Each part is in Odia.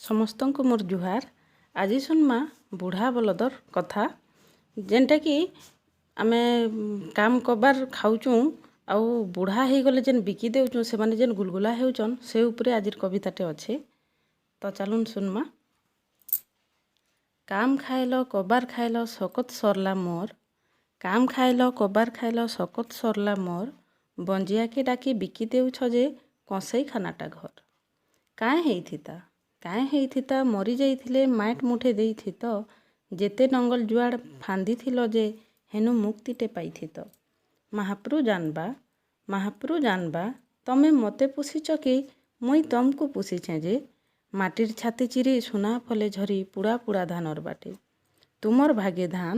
ସମସ୍ତଙ୍କୁ ମୋର୍ ଜୁହାର। ଆଜି ଶୁନ୍ମା ବୁଢ଼ା ବଲଦର କଥା, ଯେନ୍ଟା କି ଆମେ କାମ କବାର୍ ଖାଉଛୁଁ ଆଉ ବୁଢ଼ା ହେଇଗଲେ ଯେନ୍ ବିକି ଦେଉଛୁଁ ସେମାନେ ଯେନ୍ ଗୁଲଗୁଲା ହେଉଛନ୍ ସେ ଉପରେ ଆଜିର କବିତାଟେ ଅଛେ। ତ ଚାଲୁନ୍ ଶୁନ୍ମା। କାମ ଖାଇଲ କବାର୍ ଖାଇଲ ଶକତ ସରଲା ମୋର୍, କାମ ଖାଇଲ କବାର୍ ଖାଇଲ ଶକତ ସରଲା ମୋର୍, ବଞ୍ଜିଆକେ ଡାକି ବିକି ଦେଉଛ ଯେ କଂସେଇ ଖାନାଟା ଘର। କାଏଁ ହେଇଥିତା ମରି ଯାଇଥିଲେ ମାଏଟ୍ ମୁଠେ ଦେଇଥିତ, ଯେତେ ନଙ୍ଗଲ ଜୁଆଡ଼ ଫାନ୍ଦିଥିଲ ଯେ ହେନୁ ମୁକ୍ତିଟେ ପାଇଥିତ। ମାହାପ୍ରୁ ଜାନବା ତମେ ମତେ ପୁଷିଛ କି ମୁଇଁ ତମକୁ ପୁଷିଛେଁ ଯେ, ମାଟିର ଛାତି ଚିରି ସୁନା ଫଲେ ଝରି ପୁଡ଼ା ପୁଡ଼ା ଧାନର ବାଟେ। ତୁମର ଭାଗେ ଧାନ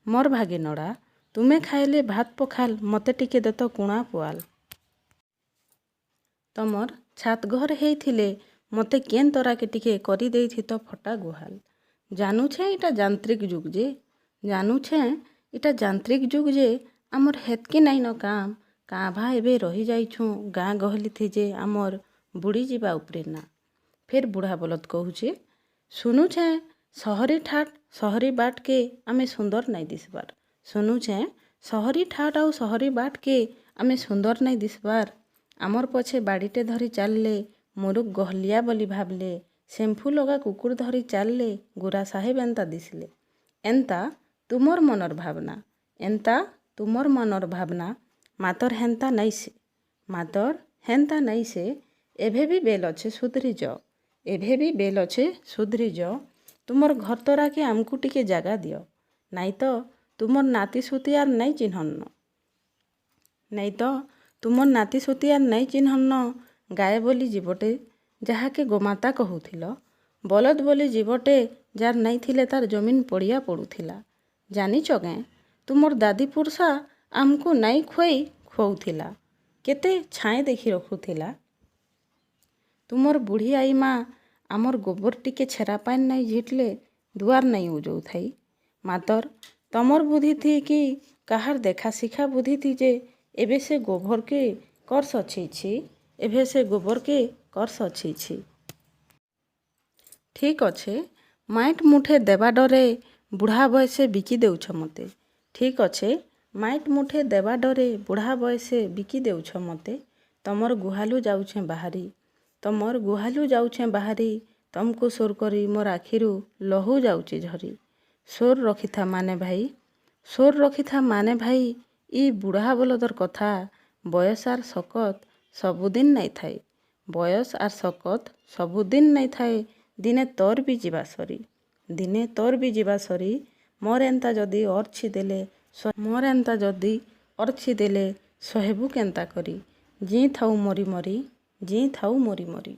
ମୋର୍ ଭାଗେ ନଡ଼ା, ତୁମେ ଖାଇଲେ ଭାତ ପଖାଲ ମତେ ଟିକେ ଦେତ କୁଣା ପୁଆଲ। ତମର ଛାତ ଘର ହେଇଥିଲେ ମତେ କେନ୍ ତରାକେ ଟିକେ କରି ଦେଇଥିତ ଫଟା ଗୁହାଲ। ଜାନୁଛେଁ ଇଟା ଯାନ୍ତ୍ରିକ ଯୁଗ ଯେ ଆମର୍ ହେତ୍କି ନାଇଁନ କାମ, କାଁ ଭାଁ ଏବେ ରହି ଯାଇଛୁଁ ଗାଁ ଗହଲିଥି ଯେ ଆମର୍ ବୁଡ଼ି ଯିବା ଉପରେ ନା। ଫେର୍ ବୁଢ଼ା ବଲଦ କହୁଛେ, ଶୁନୁଛେଁ ସହରୀ ଠାଟ ସହରୀ ବାଟକେ ଆମେ ସୁନ୍ଦର ନାଇଁ ଦିଶବାର। ଶୁନୁଛେଁ ସହରୀ ଠାଟ ଆଉ ସହରୀ ବାଟକେ ଆମେ ସୁନ୍ଦର ନାଇଁ ଦିଶବାର। ଆମର୍ ପଛେ ବାଡ଼ିଟେ ଧରି ଚାଲଲେ ମୁରୁଖ ଗହଲିଆ ବୋଲି ଭାବଲେ, ସେମ୍ଫୁ ଲଗା କୁକୁର ଧରି ଚାଲଲେ ଗୁରା ସାହେବ ଏନ୍ତା ଦିଶଲେ। ଏନ୍ତା ତୁମର ମନର ଭାବନା, ମାତର ହେନ୍ତା ନାଇଁସେ, ଏଭେ ବି ବେଲ ଅଛେ ସୁଧରି ଯ, ତୁମର ଘର ତରାକେ ଆମକୁ ଟିକେ ଜାଗା ଦିଅ, ନାଇଁ ତ ତୁମର ନାତି ସୁତିଆର ନାଇଁ ଚିହ୍ନନ୍ନ। ଗାଏ ବୋଲି ଜୀବଟେ ଯାହାକେ ଗୋମାତା କହୁଥିଲ, ବଲଦ ବୋଲି ଜୀବଟେ ଯାର ନାଇଁ ଥିଲେ ତାର ଜମିନ ପଡ଼ିଆ ପଡ଼ୁଥିଲା। ଜାନିଛ କେଁ ତୁମର ଦାଦି ପୁରସା ଆମକୁ ନାଇଁ ଖୁଆଇ ଖୁଅଉଥିଲା, କେତେ ଛାଏଁ ଦେଖି ରଖୁଥିଲା। ତୁମର ବୁଢ଼ୀ ଆଈ ମା ଆମର ଗୋବର ଟିକେ ଛେରା ପାଏନ୍ ନାଇଁ ଝିଟଲେ ଦୁଆର ନାଇଁ ଉଜଉଥାଇ। ମାତର ତମର ବୁଦ୍ଧି ଥି କି କାହାର ଦେଖା ଶିଖା ବୁଦ୍ଧି ଥି ଯେ ଏବେ ସେ ଗୋବରକେ କରସ ଅଛିଛି। ଠିକ୍ ଅଛେ ମାଏଟ୍ ମୁଠେ ଦେବା ଡରେ ବୁଢ଼ା ବୟସେ ବିକି ଦେଉଛ ମତେ। ତମର ଗୁହାଲୁ ଯାଉଛେଁ ବାହାରି, ତମକୁ ସୋର କରି ମୋର ଆଖିରୁ ଲହୁ ଯାଉଛି ଝରି। ସୋର ରଖିଥା ମାନେ ଭାଇ, ଇ ବୁଢ଼ା ବଲଦର କଥା, ବୟସ ଆର ଶକତ ସବୁଦିନ ନାଇଁ ଥାଏ, ଦିନେ ତୋର ବି ଯିବା ସରି। ମୋର ଏନ୍ତା ଯଦି ଅର୍ଛି ଦେଲେ ସହେବୁ କେନ୍ତା କରି, ଜିଁ ଥାଉ ମରି ମରି।